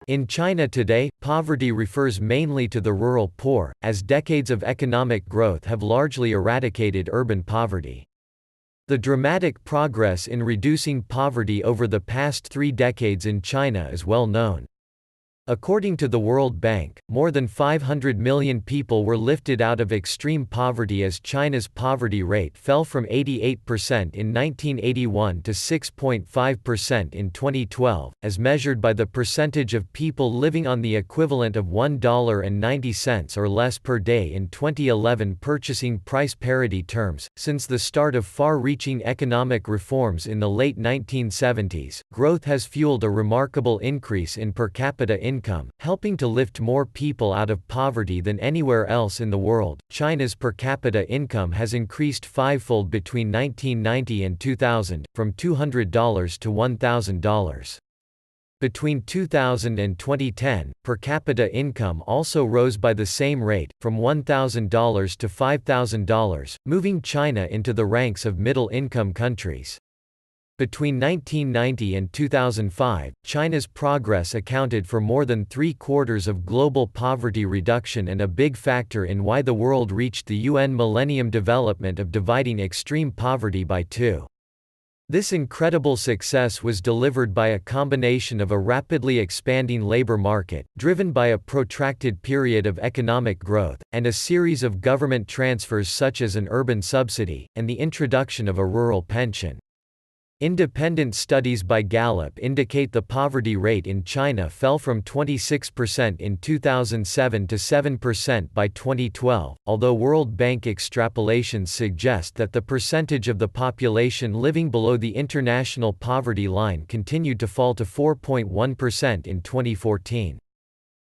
In China today, poverty refers mainly to the rural poor, as decades of economic growth have largely eradicated urban poverty. The dramatic progress in reducing poverty over the past 3 decades in China is well known. According to the World Bank, more than 500 million people were lifted out of extreme poverty as China's poverty rate fell from 88% in 1981 to 6.5% in 2012, as measured by the percentage of people living on the equivalent of $1.90 or less per day in 2011. Purchasing price parity terms. Since the start of far-reaching economic reforms in the late 1970s, growth has fueled a remarkable increase in per capita income, helping to lift more people out of poverty than anywhere else in the world. China's per capita income has increased fivefold between 1990 and 2000, from $200 to $1,000. Between 2000 and 2010, per capita income also rose by the same rate, from $1,000 to $5,000, moving China into the ranks of middle-income countries. Between 1990 and 2005, China's progress accounted for more than 3/4 of global poverty reduction and a big factor in why the world reached the UN Millennium Development of dividing extreme poverty by 2. This incredible success was delivered by a combination of a rapidly expanding labor market, driven by a protracted period of economic growth, and a series of government transfers such as an urban subsidy, and the introduction of a rural pension. Independent studies by Gallup indicate the poverty rate in China fell from 26% in 2007 to 7% by 2012, although World Bank extrapolations suggest that the percentage of the population living below the international poverty line continued to fall to 4.1% in 2014.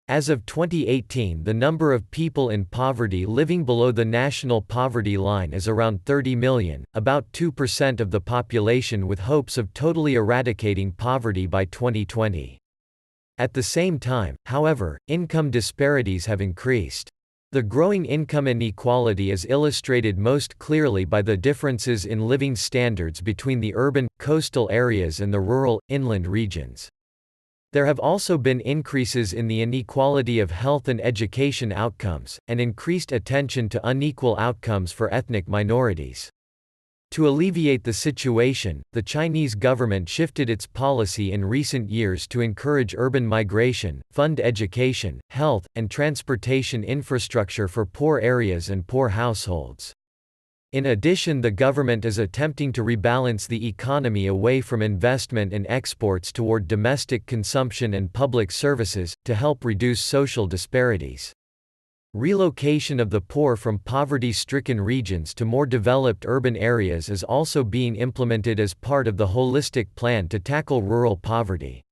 As of 2018, the number of people in poverty living below the national poverty line is around 30 million, about 2% of the population, with hopes of totally eradicating poverty by 2020. At the same time, however, income disparities have increased. The growing income inequality is illustrated most clearly by the differences in living standards between the urban, coastal areas and the rural, inland regions. There have also been increases in the inequality of health and education outcomes, and increased attention to unequal outcomes for ethnic minorities. To alleviate the situation, the Chinese government shifted its policy in recent years to encourage urban migration, fund education, health, and transportation infrastructure for poor areas and poor households. In addition, the government is attempting to rebalance the economy away from investment and exports toward domestic consumption and public services, to help reduce social disparities. Relocation of the poor from poverty-stricken regions to more developed urban areas is also being implemented as part of the holistic plan to tackle rural poverty.